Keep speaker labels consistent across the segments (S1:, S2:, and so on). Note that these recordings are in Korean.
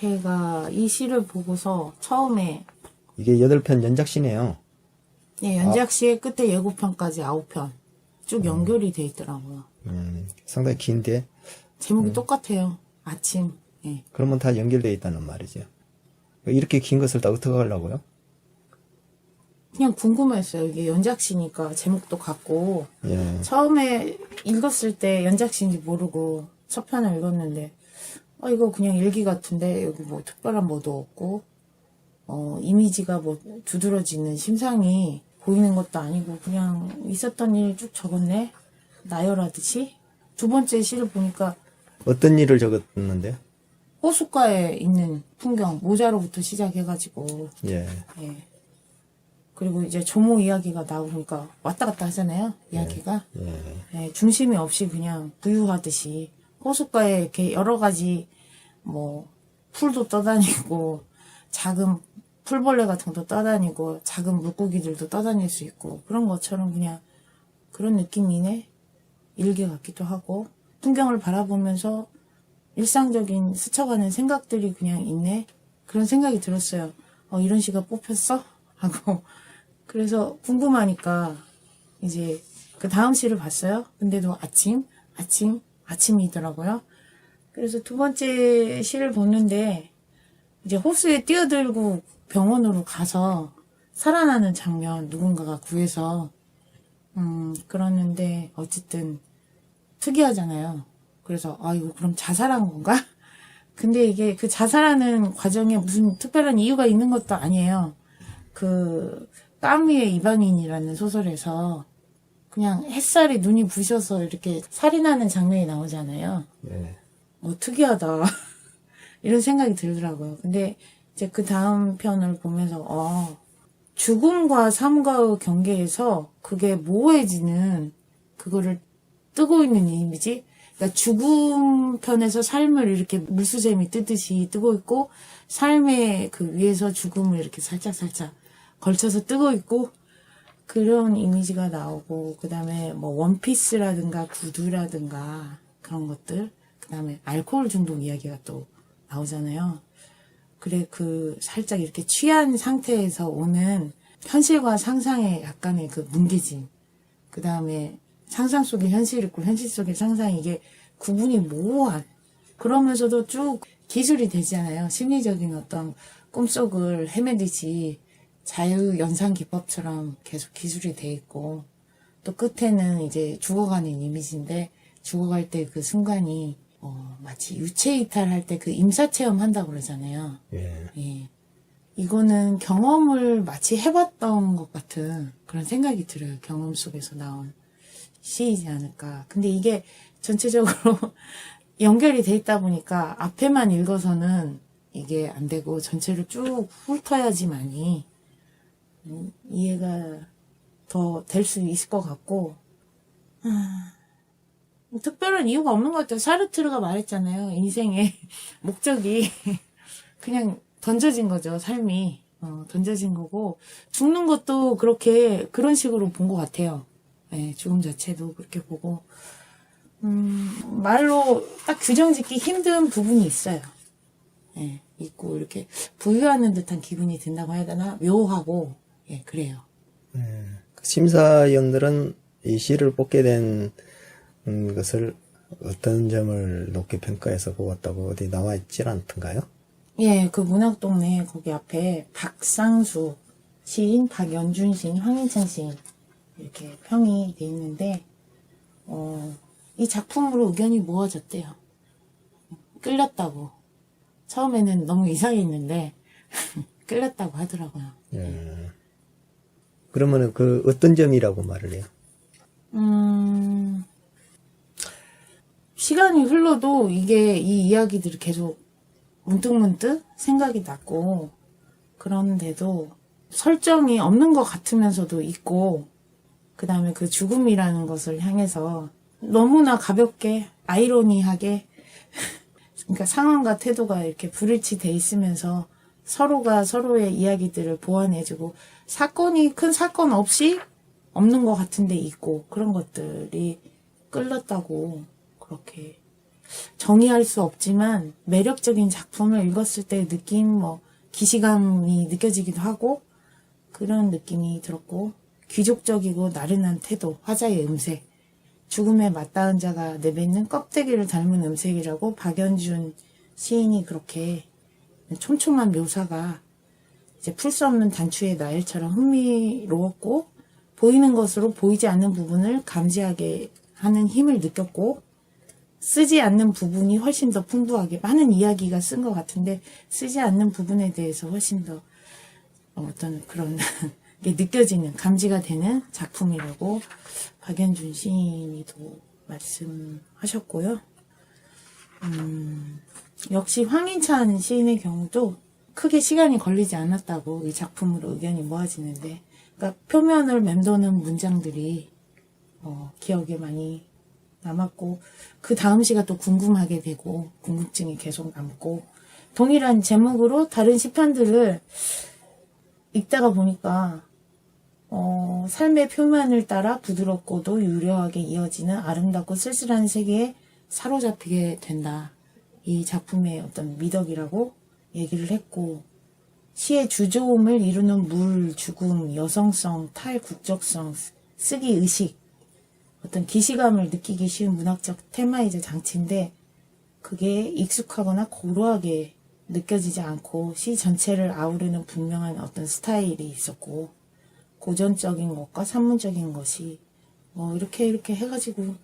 S1: 제가 이 시를 보고서 처음에
S2: 이게 8편 연작시네요.
S1: 예, 연작시의 끝에 예고편까지 9편 쭉 연결이 돼 있더라고요.
S2: 상당히 긴데.
S1: 제목이 똑같아요. 아침. 예.
S2: 그러면 다 연결되어 있다는 말이죠. 이렇게 긴 것을 다 어떻게 하려고요?
S1: 그냥 궁금했어요. 이게 연작시니까 제목도 같고
S2: 예.
S1: 처음에 읽었을 때 연작시인지 모르고 첫 편을 읽었는데 이거 그냥 일기 같은데 여기 뭐 특별한 뭐도 없고 이미지가 뭐 두드러지는 심상이 보이는 것도 아니고 그냥 있었던 일 쭉 적었네. 나열하듯이. 두 번째 시를 보니까
S2: 어떤 일을 적었는데요?
S1: 호숫가에 있는 풍경, 모자로부터 시작해가지고
S2: 예.
S1: 예. 그리고 이제 조모 이야기가 나오니까 왔다 갔다 하잖아요. 이야기가.
S2: 예.
S1: 예, 중심이 없이 그냥 부유하듯이 호숫가에 이렇게 여러 가지 뭐 풀도 떠다니고 작은 풀벌레 같은 것도 떠다니고 작은 물고기들도 떠다닐 수 있고 그런 것처럼 그냥 그런 느낌이네. 일기 같기도 하고 풍경을 바라보면서 일상적인 스쳐가는 생각들이 그냥 있네. 그런 생각이 들었어요. 이런 시가 뽑혔어? 하고 그래서 궁금하니까 이제 그 다음 시를 봤어요. 근데도 아침이더라고요. 그래서 두 번째 시를 보는데 이제 호수에 뛰어들고 병원으로 가서 살아나는 장면 누군가가 구해서 그러는데 어쨌든 특이하잖아요. 그래서 이거 그럼 자살한 건가? 근데 이게 그 자살하는 과정에 무슨 특별한 이유가 있는 것도 아니에요. 그 까미의 이방인이라는 소설에서 그냥 햇살에 눈이 부셔서 이렇게 살이 나는 장면이 나오잖아요.
S2: 예.
S1: 특이하다. 이런 생각이 들더라고요. 근데 이제 그 다음 편을 보면서 죽음과 삶과의 경계에서 그게 모호해지는 그거를 뜨고 있는 이미지. 그러니까 죽음 편에서 삶을 이렇게 물수제미 뜨듯이 뜨고 있고 삶의 그 위에서 죽음을 이렇게 살짝살짝 걸쳐서 뜨고 있고 그런 이미지가 나오고 그 다음에 뭐 원피스라든가 구두라든가 그런 것들 그 다음에 알코올 중독 이야기가 또 나오잖아요. 그래 그 살짝 이렇게 취한 상태에서 오는 현실과 상상의 약간의 그 뭉개짐 그 다음에 상상 속의 현실 있고 현실 속의 상상 이게 구분이 모호한 그러면서도 쭉 기술이 되잖아요. 심리적인 어떤 꿈속을 헤매듯이 자유연상기법처럼 계속 기술이 돼 있고 또 끝에는 이제 죽어가는 이미지인데 죽어갈 때 그 순간이 마치 유체이탈할 때 그 임사체험 한다고 그러잖아요.
S2: 예.
S1: 예. 이거는 경험을 마치 해봤던 것 같은 그런 생각이 들어요. 경험 속에서 나온 시이지 않을까. 근데 이게 전체적으로 연결이 돼 있다 보니까 앞에만 읽어서는 이게 안 되고 전체를 쭉 훑어야지만이 이해가 더 될 수 있을 것 같고 특별한 이유가 없는 것 같아요. 사르트르가 말했잖아요. 인생의 목적이 그냥 던져진 거죠. 삶이 던져진 거고 죽는 것도 그런 식으로 본 것 같아요. 네, 죽음 자체도 그렇게 보고 말로 딱 규정짓기 힘든 부분이 있어요. 예, 있고 이렇게 부유하는 듯한 기분이 든다고 해야 되나? 묘하고 예, 그래요.
S2: 심사위원들은 이 시를 뽑게 된 것을 어떤 점을 높게 평가해서 뽑았다고 어디 나와 있질 않던가요?
S1: 예, 그 문학동네 거기 앞에 박상수 시인, 박연준 시인, 황인찬 시인 이렇게 평이 돼 있는데 이 작품으로 의견이 모아졌대요. 끌렸다고. 처음에는 너무 이상했는데 끌렸다고 하더라고요.
S2: 예. 그러면은 그 어떤 점이라고 말을 해요?
S1: 시간이 흘러도 이게 이 이야기들이 계속 문득문득 생각이 났고 그런데도 설정이 없는 것 같으면서도 있고 그 다음에 그 죽음이라는 것을 향해서 너무나 가볍게 아이러니하게 그러니까 상황과 태도가 이렇게 불일치돼 있으면서 서로가 서로의 이야기들을 보완해주고 사건이 큰 사건 없이 없는 것 같은데 있고 그런 것들이 끌렸다고 그렇게 정의할 수 없지만 매력적인 작품을 읽었을 때 느낀 뭐 기시감이 느껴지기도 하고 그런 느낌이 들었고 귀족적이고 나른한 태도, 화자의 음색, 죽음에 맞닿은 자가 내뱉는 껍데기를 닮은 음색이라고 박연준 시인이 그렇게 촘촘한 묘사가 이제 풀 수 없는 단추의 나열처럼 흥미로웠고 보이는 것으로 보이지 않는 부분을 감지하게 하는 힘을 느꼈고 쓰지 않는 부분이 훨씬 더 풍부하게 많은 이야기가 쓴 것 같은데 쓰지 않는 부분에 대해서 훨씬 더 어떤 그런 게 느껴지는 감지가 되는 작품이라고 박연준 시인이도 말씀하셨고요. 역시 황인찬 시인의 경우도 크게 시간이 걸리지 않았다고 이 작품으로 의견이 모아지는데 그러니까 표면을 맴도는 문장들이 기억에 많이 남았고 그 다음 시가 또 궁금하게 되고 궁금증이 계속 남고 동일한 제목으로 다른 시편들을 읽다가 보니까 삶의 표면을 따라 부드럽고도 유려하게 이어지는 아름답고 쓸쓸한 세계에 사로잡히게 된다. 이 작품의 어떤 미덕이라고 얘기를 했고 시의 주조음을 이루는 물, 죽음, 여성성, 탈국적성, 쓰기 의식 어떤 기시감을 느끼기 쉬운 문학적 테마이자 장치인데 그게 익숙하거나 고루하게 느껴지지 않고 시 전체를 아우르는 분명한 어떤 스타일이 있었고 고전적인 것과 산문적인 것이 이렇게 해가지고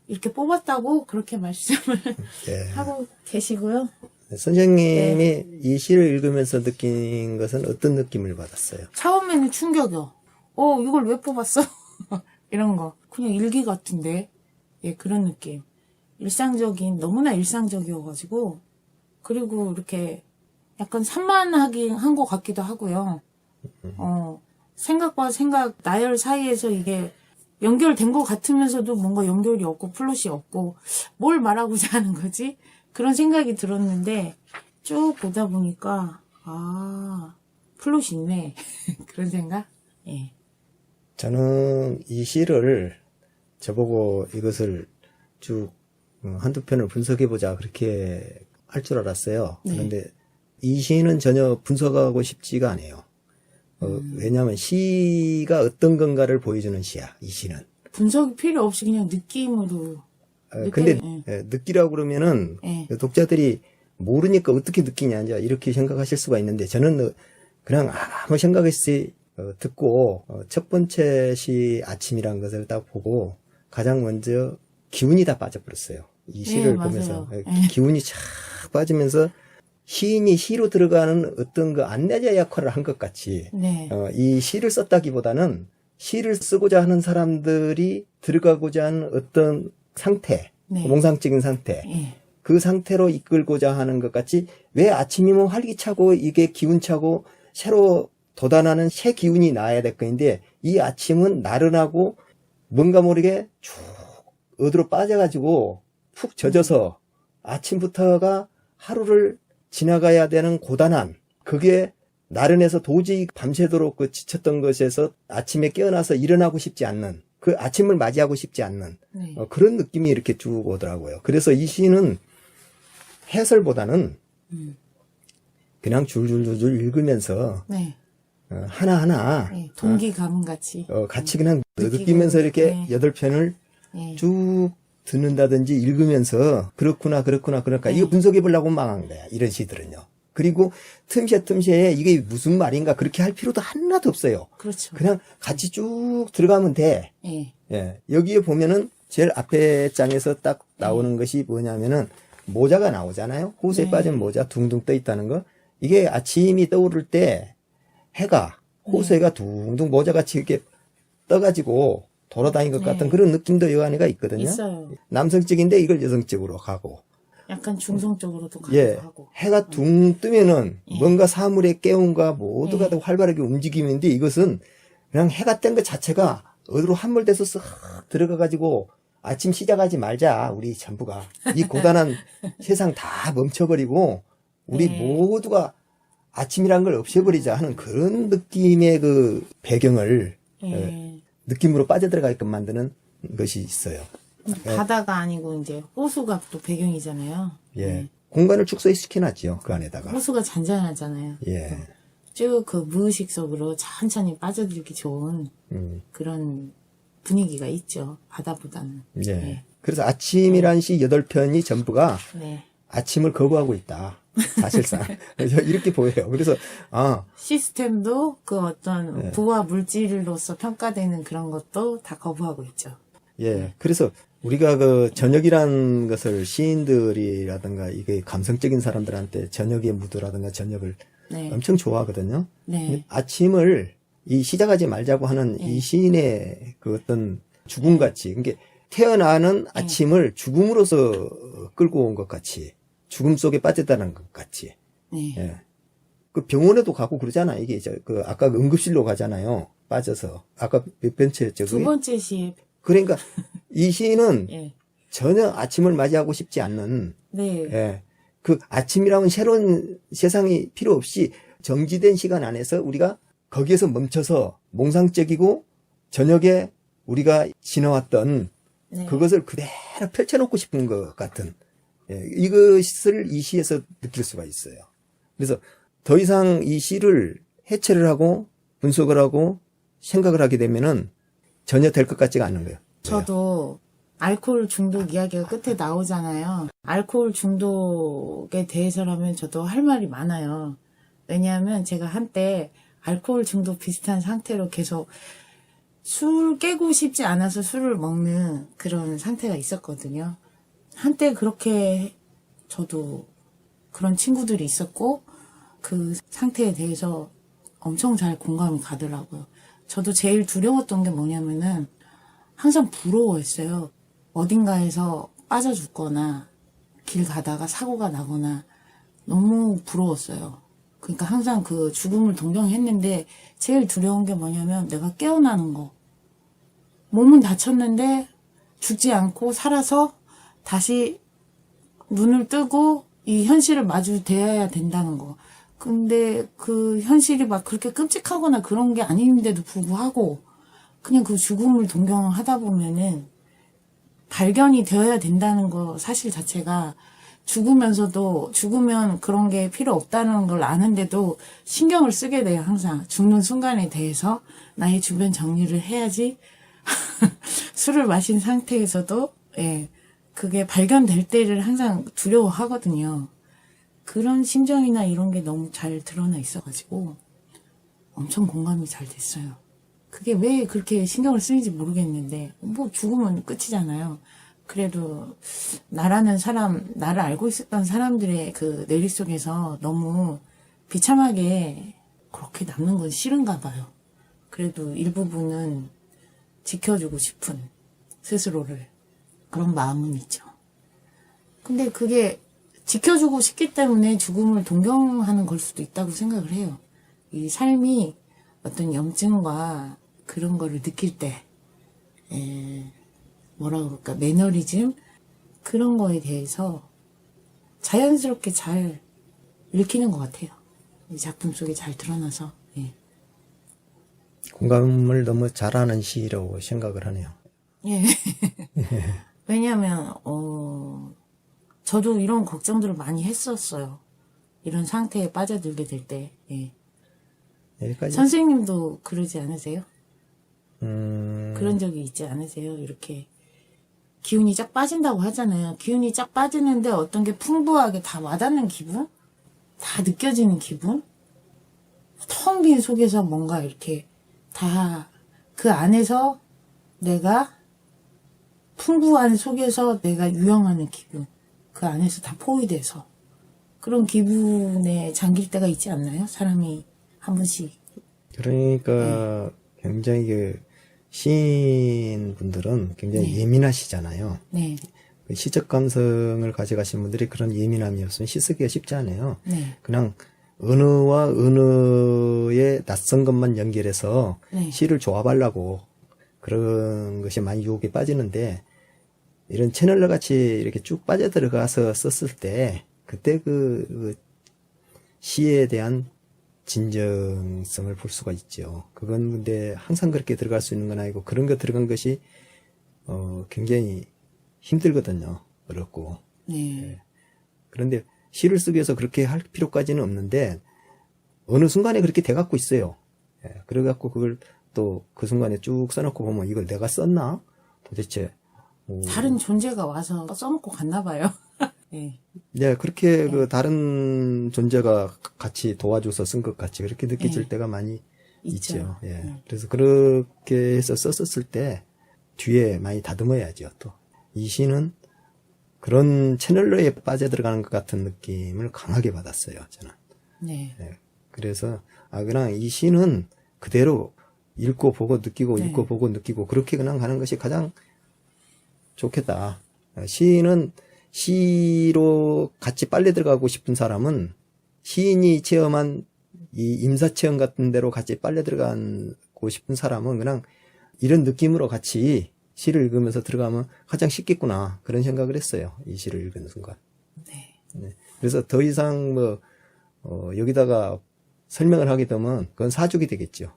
S1: 이렇게 뽑았다고 그렇게 말씀을
S2: 예.
S1: 하고 계시고요.
S2: 선생님이 이 시를 읽으면서 느낀 것은 어떤 느낌을 받았어요?
S1: 처음에는 충격이요. 이걸 왜 뽑았어? 이런 거. 그냥 일기 같은데. 예, 그런 느낌. 너무나 일상적이어가지고, 그리고 이렇게 약간 산만하긴 한 것 같기도 하고요. 생각과 생각, 나열 사이에서 이게 연결된 것 같으면서도 뭔가 연결이 없고 플롯이 없고, 뭘 말하고자 하는 거지? 그런 생각이 들었는데, 쭉 보다 보니까, 플롯이 있네. 그런 생각? 예.
S2: 저는 이 시를 저보고 이것을 쭉 한두 편을 분석해보자 그렇게 할 줄 알았어요.
S1: 네.
S2: 그런데 이 시는 전혀 분석하고 싶지가 않아요. 왜냐하면 시가 어떤 건가를 보여주는 시야, 이 시는.
S1: 분석이 필요 없이 그냥 느낌으로.
S2: 근데
S1: 예.
S2: 느끼라고 그러면은
S1: 예.
S2: 독자들이 모르니까 어떻게 느끼냐 이렇게 생각하실 수가 있는데 저는 그냥 아무 생각 없이 듣고 첫 번째 시 아침이란 것을 딱 보고 가장 먼저 기운이 다 빠져버렸어요. 이 시를
S1: 맞아요.
S2: 보면서
S1: 예.
S2: 기운이 쫙 빠지면서 시인이 시로 들어가는 어떤 그 안내자 역할을 한 것 같이
S1: 네.
S2: 이 시를 썼다기보다는 시를 쓰고자 하는 사람들이 들어가고자 하는 어떤 상태,
S1: 네.
S2: 몽상적인 상태,
S1: 예.
S2: 그 상태로 이끌고자 하는 것 같이 왜 아침이면 활기차고 이게 기운차고 새로 돋아나는 새 기운이 나야 될 거인데 이 아침은 나른하고 뭔가 모르게 쭉 어디로 빠져가지고 푹 젖어서 아침부터가 하루를 지나가야 되는 고단한 그게 나른해서 도저히 밤새도록 그 지쳤던 것에서 아침에 깨어나서 일어나고 싶지 않는 그 아침을 맞이하고 싶지 않는
S1: 네.
S2: 그런 느낌이 이렇게 쭉 오더라고요. 그래서 이 시는 해설보다는 그냥 줄줄줄줄 읽으면서
S1: 네.
S2: 하나하나
S1: 네. 동기 가문 같이.
S2: 같이 그냥
S1: 느끼고,
S2: 느끼면서 이렇게
S1: 네.
S2: 8편을
S1: 예.
S2: 쭉 듣는다든지 읽으면서 그렇구나
S1: 네.
S2: 이거 분석해 보려고 망한 거야. 이런 시들은요. 그리고 틈새에 이게 무슨 말인가 그렇게 할 필요도 하나도 없어요.
S1: 그렇죠.
S2: 그냥 같이 쭉 들어가면 돼.
S1: 예.
S2: 예. 여기에 보면은 제일 앞에 장에서 딱 나오는 것이 뭐냐면은 모자가 나오잖아요. 호수에
S1: 네.
S2: 빠진 모자 둥둥 떠 있다는 거. 이게 아침이 떠오를 때 해가 호수해가 둥둥 모자같이 이렇게 떠가지고 돌아다닌 것
S1: 네.
S2: 같은 그런 느낌도 여 안에가 있거든요.
S1: 있어요.
S2: 남성적인데 이걸 여성적으로 가고.
S1: 약간 중성적으로도 가기도
S2: 예.
S1: 하고.
S2: 해가 둥 뜨면은
S1: 예.
S2: 뭔가 사물의 깨움과 모두가
S1: 예.
S2: 더 활발하게 움직이는데 이것은 그냥 해가 뜬 것 자체가 어디로 함몰돼서 쓱 들어가가지고 아침 시작하지 말자. 우리 전부가. 이 고단한 세상 다 멈춰버리고 우리
S1: 네.
S2: 모두가 아침이란 걸 없애버리자 하는 그런 느낌의 그 배경을
S1: 예.
S2: 느낌으로 빠져들어가게끔 만드는 것이 있어요.
S1: 바다가 아니고 이제 호수가 또 배경이잖아요.
S2: 예. 공간을 축소시켜놨죠. 그 안에다가.
S1: 호수가 잔잔하잖아요.
S2: 예.
S1: 쭉 그 무의식 속으로 천천히 빠져들기 좋은 그런 분위기가 있죠. 바다보다는.
S2: 예.
S1: 네.
S2: 그래서 아침이란 시 8편이 전부가
S1: 네.
S2: 아침을 거부하고 있다. 사실상. 이렇게 보여요. 그래서,
S1: 시스템도 그 어떤
S2: 네.
S1: 부와 물질로서 평가되는 그런 것도 다 거부하고 있죠.
S2: 예. 그래서 우리가 그 저녁이란 것을 시인들이라든가 이게 감성적인 사람들한테 저녁의 무드라든가 저녁을
S1: 네.
S2: 엄청 좋아하거든요.
S1: 네.
S2: 아침을 이 시작하지 말자고 하는
S1: 네.
S2: 이 시인의 그 어떤 죽음같이, 그러니까 태어나는 아침을 죽음으로써 끌고 온 것 같이, 죽음 속에 빠졌다는 것 같이.
S1: 네.
S2: 예. 그 병원에도 가고 그러잖아요. 이게 그 아까 응급실로 가잖아요. 빠져서. 아까 몇 번째였죠?
S1: 두
S2: 그게?
S1: 번째 시,
S2: 그러니까 이 시인은
S1: 예.
S2: 전혀 아침을 맞이하고 싶지 않는,
S1: 네.
S2: 예. 그 아침이라는 새로운 세상이 필요 없이 정지된 시간 안에서 우리가 거기에서 멈춰서 몽상적이고 저녁에 우리가 지나왔던
S1: 네.
S2: 그것을 그대로 펼쳐놓고 싶은 것 같은, 예, 이것을 이 시에서 느낄 수가 있어요. 그래서 더 이상 이 시를 해체를 하고 분석을 하고 생각을 하게 되면은 전혀 될 것 같지가 않은 거예요.
S1: 저도 알코올 중독 이야기가 끝에 나오잖아요. 알코올 중독에 대해서라면 저도 할 말이 많아요. 왜냐하면 제가 한때 알코올 중독 비슷한 상태로 계속 술 깨고 싶지 않아서 술을 먹는 그런 상태가 있었거든요. 한때 그렇게 저도 그런 친구들이 있었고 그 상태에 대해서 엄청 잘 공감이 가더라고요. 저도 제일 두려웠던 게 뭐냐면은 항상 부러워했어요. 어딘가에서 빠져 죽거나 길 가다가 사고가 나거나 너무 부러웠어요. 그러니까 항상 그 죽음을 동경했는데 제일 두려운 게 뭐냐면 내가 깨어나는 거. 몸은 다쳤는데 죽지 않고 살아서 다시 눈을 뜨고 이 현실을 마주대해야 된다는 거. 근데 그 현실이 막 그렇게 끔찍하거나 그런 게 아닌데도 불구하고 그냥 그 죽음을 동경하다 보면은 발견이 되어야 된다는 거 사실 자체가 죽으면서도 죽으면 그런 게 필요 없다는 걸 아는데도 신경을 쓰게 돼요. 항상 죽는 순간에 대해서 나의 주변 정리를 해야지. 술을 마신 상태에서도 예, 그게 발견될 때를 항상 두려워하거든요. 그런 심정이나 이런 게 너무 잘 드러나 있어가지고 엄청 공감이 잘 됐어요. 그게 왜 그렇게 신경을 쓰는지 모르겠는데 뭐 죽으면 끝이잖아요. 그래도 나라는 사람, 나를 알고 있었던 사람들의 그 내리 속에서 너무 비참하게 그렇게 남는 건 싫은가 봐요. 그래도 일부분은 지켜주고 싶은 스스로를 그런 마음은 있죠. 근데 그게 지켜주고 싶기 때문에 죽음을 동경하는 걸 수도 있다고 생각을 해요. 이 삶이 어떤 염증과 그런 거를 느낄 때, 뭐라 그럴까, 매너리즘? 그런 거에 대해서 자연스럽게 잘 읽히는 것 같아요. 이 작품 속에 잘 드러나서. 예.
S2: 공감을 너무 잘하는 시라고 생각을 하네요.
S1: 예. 왜냐면, 저도 이런 걱정들을 많이 했었어요. 이런 상태에 빠져들게 될 때. 예.
S2: 여기까지.
S1: 선생님도 그러지 않으세요? 그런 적이 있지 않으세요? 이렇게 기운이 쫙 빠진다고 하잖아요. 기운이 쫙 빠지는데 어떤 게 풍부하게 다 와닿는 기분? 다 느껴지는 기분? 텅 빈 속에서 뭔가 이렇게 다 그 안에서 내가 풍부한 속에서 내가 유영하는 기분. 그 안에서 다 포위돼서 그런 기분에 잠길 때가 있지 않나요? 사람이 한 번씩.
S2: 그러니까 굉장히 그 시인분들은 굉장히 예민하시잖아요.
S1: 네.
S2: 그 시적 감성을 가져가신 분들이 그런 예민함이 없으면 시 쓰기가 쉽지 않아요.
S1: 네.
S2: 그냥 언어와 언어의 낯선 것만 연결해서
S1: 네.
S2: 시를 조합하려고 그런 것이 많이 유혹에 빠지는데 이런 채널러 같이 이렇게 쭉 빠져들어가서 썼을 때 그때 그 시에 대한 진정성을 볼 수가 있죠. 그건 근데 항상 그렇게 들어갈 수 있는 건 아니고 그런 거 들어간 것이 굉장히 힘들거든요. 어렵고.
S1: 네.
S2: 그런데 시를 쓰기 위해서 그렇게 할 필요까지는 없는데 어느 순간에 그렇게 돼갖고 있어요. 그래갖고 그걸 또 그 순간에 쭉 써놓고 보면 이걸 내가 썼나? 도대체
S1: 다른 존재가 와서 써먹고 갔나 봐요. 네.
S2: 네, 그렇게 그 다른 존재가 같이 도와줘서 쓴 것 같이 그렇게 느껴질
S1: 네.
S2: 때가 많이
S1: 있죠.
S2: 있죠. 그래서 그렇게 해서 썼었을 때 뒤에 많이 다듬어야죠. 또 이 시는 그런 채널러에 빠져들어가는 것 같은 느낌을 강하게 받았어요. 저는.
S1: 네.
S2: 그래서 그냥 이 시는 그대로 읽고 보고 느끼고
S1: 네.
S2: 읽고 보고 느끼고 그렇게 그냥 가는 것이 가장 좋겠다. 시는 시로 같이 빨려 들어가고 싶은 사람은 시인이 체험한 이 임사체험 같은 데로 같이 빨려 들어가고 싶은 사람은 그냥 이런 느낌으로 같이 시를 읽으면서 들어가면 가장 쉽겠구나 그런 생각을 했어요. 이 시를 읽는 순간.
S1: 네.
S2: 그래서 더 이상 여기다가 설명을 하게 되면 그건 사족이 되겠죠.